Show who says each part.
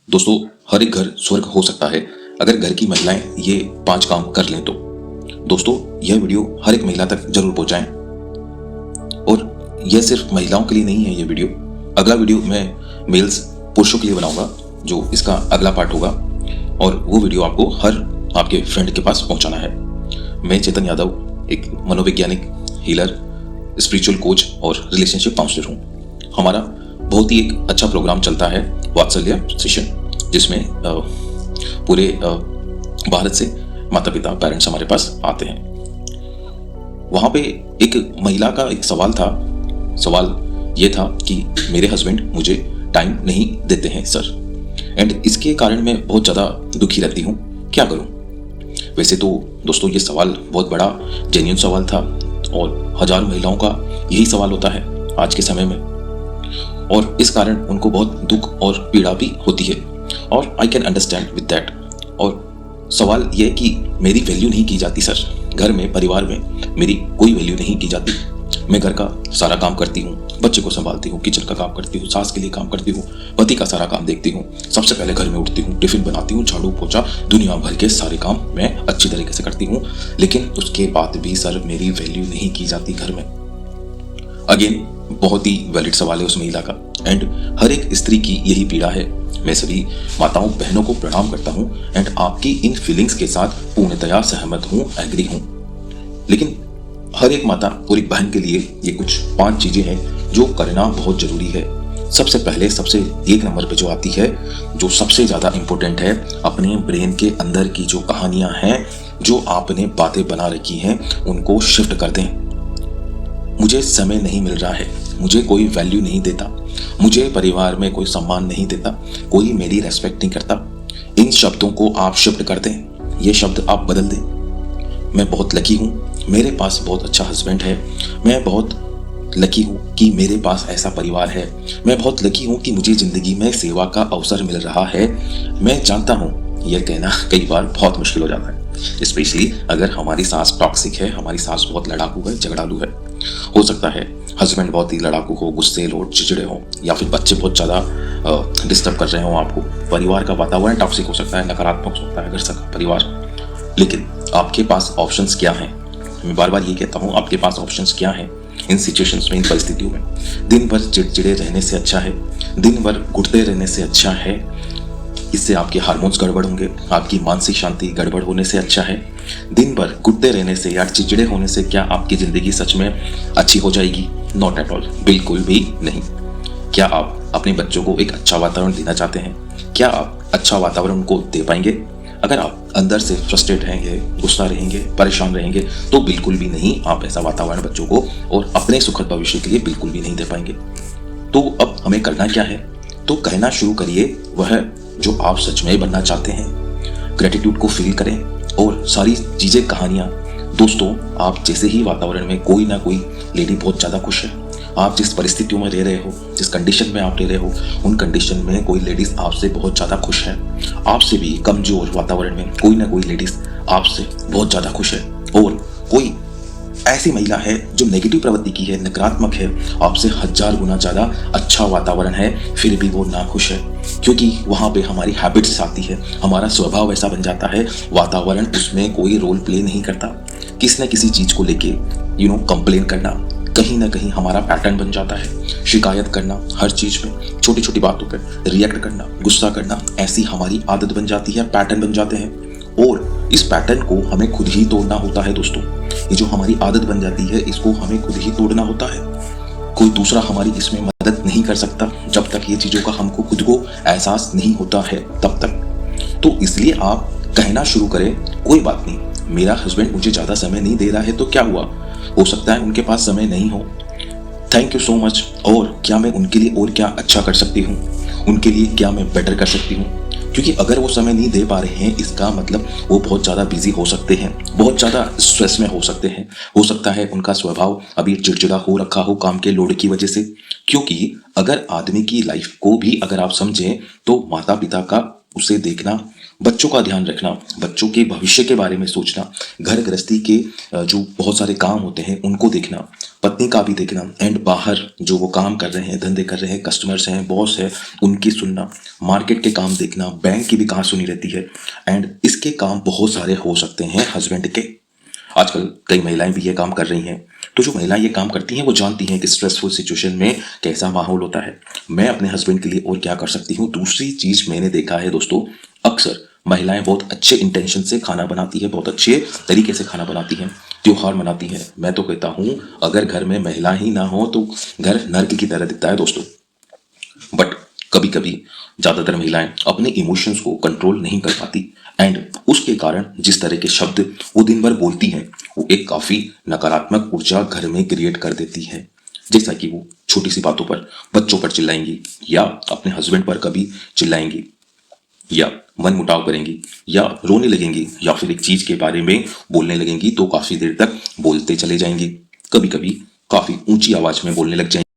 Speaker 1: दोस्तों, हर एक घर स्वर्ग हो सकता है अगर घर की महिलाएं ये 5 काम कर लें तो। दोस्तों, यह वीडियो हर एक महिला तक जरूर पहुंचाएं। और यह सिर्फ महिलाओं के लिए नहीं है। ये वीडियो, अगला वीडियो मैं मेल्स पुरुषों के लिए बनाऊंगा, जो इसका अगला पार्ट होगा। और वो वीडियो आपको हर आपके फ्रेंड के पास पहुंचाना है। मैं चेतन यादव, एक मनोवैज्ञानिक, हीलर, स्पिरिचुअल कोच और रिलेशनशिप काउंसलर हूँ। हमारा बहुत ही एक अच्छा प्रोग्राम चलता है, वात्सल्य सेशन, जिसमें पूरे भारत से माता पिता, पेरेंट्स हमारे पास आते हैं। वहाँ पे एक महिला का एक सवाल था। सवाल ये था कि मेरे हस्बैंड मुझे टाइम नहीं देते हैं सर, एंड इसके कारण मैं बहुत ज़्यादा दुखी रहती हूँ, क्या करूँ। वैसे तो दोस्तों, ये सवाल बहुत बड़ा जेन्युइन सवाल था और हजारों महिलाओं का यही सवाल होता है आज के समय में, और इस कारण उनको बहुत दुख और पीड़ा भी होती है। और I can understand with that. और सवाल यह कि मेरी वैल्यू नहीं की जाती सर, घर में, परिवार में मेरी कोई वैल्यू नहीं की जाती। मैं घर का सारा काम करती हूँ, बच्चे को संभालती हूँ, किचन का काम करती हूँ, सास के लिए काम करती हूँ, पति का सारा काम देखती हूँ। सबसे पहले घर में उठती हूँ, टिफिन बनाती हूँ, झाड़ू पोछा, दुनिया भर के सारे काम मैं अच्छी तरीके से करती हूँ, लेकिन उसके बाद भी सर मेरी वैल्यू नहीं की जाती घर में। अगेन, बहुत ही वैलिड सवाल है उस महिला का, एंड हर एक स्त्री की यही पीड़ा है। मैं सभी माताओं, बहनों को प्रणाम करता हूँ, एंड आपकी इन फीलिंग्स के साथ पूर्णतया सहमत हूँ, एग्री हूँ। लेकिन हर एक माता और एक बहन के लिए ये कुछ 5 चीजें हैं जो करना बहुत जरूरी है। सबसे पहले, सबसे 1 नंबर पे जो आती है, जो सबसे ज्यादा इंपॉर्टेंट है, अपने ब्रेन के अंदर की जो कहानियां हैं, जो आपने बातें बना रखी हैं, उनको शिफ्ट कर दें। मुझे समय नहीं मिल रहा है, मुझे कोई वैल्यू नहीं देता, मुझे परिवार में कोई सम्मान नहीं देता, कोई मेरी रेस्पेक्ट नहीं करता। इन शब्दों को आप शिफ्ट कर दें, ये शब्द आप बदल दें। मैं बहुत लकी हूँ, मेरे पास बहुत अच्छा हस्बैंड है। मैं बहुत लकी हूँ कि मेरे पास ऐसा परिवार है। मैं बहुत लकी हूँ कि मुझे जिंदगी में सेवा का अवसर मिल रहा है। मैं जानता हूँ यह कहना कई बार बहुत मुश्किल हो जाता है, स्पेशली अगर हमारी सास टॉक्सिक है, हमारी सास बहुत लड़ाकू है, झगड़ालू है। हो सकता है हस्बैंड बहुत ही लड़ाकू हो, गुस्सेल हो, चिड़चिड़े हो, या फिर बच्चे बहुत ज़्यादा डिस्टर्ब कर रहे हो आपको। परिवार का वातावरण टॉक्सिक हो सकता है, नकारात्मक हो सकता है घर का परिवार। लेकिन आपके पास ऑप्शंस क्या हैं? मैं बार बार ये कहता हूँ, आपके पास ऑप्शंस क्या हैं इन सिचुएशंस में, इन परिस्थितियों में। दिन भर चिड़चिड़े रहने से अच्छा है, दिन भर घुटते रहने से अच्छा है, इससे आपके हार्मोन्स गड़बड़ होंगे, आपकी मानसिक शांति गड़बड़ होने से अच्छा है। दिन भर घुटते रहने से या चिड़चिड़े होने से क्या आपकी जिंदगी सच में अच्छी हो जाएगी? नॉट एट ऑल, बिल्कुल भी नहीं। क्या आप अपने बच्चों को एक अच्छा वातावरण देना चाहते हैं? क्या आप अच्छा वातावरण उनको दे पाएंगे? अगर आप अंदर से फ्रस्ट्रेट रहेंगे, गुस्सा रहेंगे, परेशान रहेंगे, तो बिल्कुल भी नहीं आप ऐसा वातावरण बच्चों को और अपने सुखद भविष्य के लिए बिल्कुल भी नहीं दे पाएंगे। तो अब हमें करना क्या है? तो कहना शुरू करिए वह जो आप सच में बनना चाहते हैं। ग्रेटिट्यूड को फील करें और सारी चीजें, कहानियां। दोस्तों, आप जैसे ही वातावरण में कोई ना कोई लेडी बहुत ज्यादा खुश है, आप जिस परिस्थितियों में रह रहे हो, जिस कंडीशन में आप रह रहे हो, उन कंडीशन में कोई लेडीज आपसे बहुत ज्यादा खुश है। आपसे भी कमजोर वातावरण में कोई ना कोई लेडीज आपसे बहुत ज्यादा खुश है, और कोई ऐसी महिला है जो नेगेटिव प्रवृत्ति की है, नकारात्मक है, आपसे 1000 गुना ज्यादा अच्छा वातावरण है, फिर भी वो ना खुश है। क्योंकि वहां पे हमारी हैबिट्स आती है, हमारा स्वभाव ऐसा बन जाता है, वातावरण उसमें कोई रोल प्ले नहीं करता। किसी न किसी चीज को लेके कंप्लेन करना कहीं ना कहीं हमारा पैटर्न बन जाता है। शिकायत करना, हर चीज में छोटी छोटी बातों पर रिएक्ट करना, गुस्सा करना, ऐसी हमारी आदत बन जाती है, पैटर्न बन जाते हैं। और इस पैटर्न को हमें खुद ही तोड़ना होता है दोस्तों। ये जो हमारी आदत बन जाती है, इसको हमें खुद ही तोड़ना होता है। कोई दूसरा हमारी इसमें मदद नहीं कर सकता जब तक ये चीजों का हमको खुद को एहसास नहीं होता है, तब तक। तो इसलिए आप कहना शुरू करें, कोई बात नहीं, मेरा हस्बैंड मुझे ज्यादा समय नहीं दे रहा है तो क्या हुआ, हो सकता है उनके पास समय नहीं हो। Thank you so much. और क्या मैं उनके लिए और क्या अच्छा कर सकती हूँ, उनके लिए क्या मैं बेटर कर सकती हूँ? क्योंकि अगर वो समय नहीं दे पा रहे हैं, इसका मतलब वो बहुत ज़्यादा बिजी हो सकते हैं, बहुत ज़्यादा स्ट्रेस में हो सकते हैं। हो सकता है उनका स्वभाव अभी चिड़चिड़ा हो रखा हो काम के लोड की वजह से। क्योंकि अगर आदमी की लाइफ को भी अगर आप समझें, तो माता पिता का उसे देखना, बच्चों का ध्यान रखना, बच्चों के भविष्य के बारे में सोचना, घर गृहस्थी के जो बहुत सारे काम होते हैं उनको देखना, पत्नी का भी देखना, एंड बाहर जो वो काम कर रहे हैं, धंधे कर रहे हैं, कस्टमर्स हैं, बॉस है, उनकी सुनना, मार्केट के काम देखना, बैंक की भी कहाँ सुनी रहती है। एंड इसके काम बहुत सारे हो सकते हैं हस्बैंड के। आजकल कई महिलाएं भी ये काम कर रही हैं। तो जो महिलाएं ये काम करती हैं वो जानती हैं कि स्ट्रेसफुल सिचुएशन में कैसा माहौल होता है। मैं अपने हस्बैंड के लिए और क्या कर सकती हूँ। दूसरी चीज मैंने देखा है दोस्तों, अक्सर महिलाएं बहुत अच्छे इंटेंशन से खाना बनाती है, बहुत अच्छे तरीके से खाना बनाती हैं, त्योहार मनाती हैं। मैं तो कहता हूँ अगर घर में महिला ही ना हो तो घर नर्क की तरह दिखता है दोस्तों। बट कभी कभी ज्यादातर महिलाएं अपने इमोशंस को कंट्रोल नहीं कर पाती, एंड उसके कारण जिस तरह के शब्द वो दिन भर बोलती हैं वो एक काफी नकारात्मक ऊर्जा घर में क्रिएट कर देती है। जैसा कि वो छोटी सी बातों पर बच्चों पर चिल्लाएंगी, या अपने हस्बैंड पर कभी चिल्लाएंगी, या मन मुटाव करेंगी, या रोने लगेंगी, या फिर एक चीज के बारे में बोलने लगेंगी तो काफी देर तक बोलते चले जाएंगी। कभी कभी काफी ऊंची आवाज में बोलने लग जाएंगी।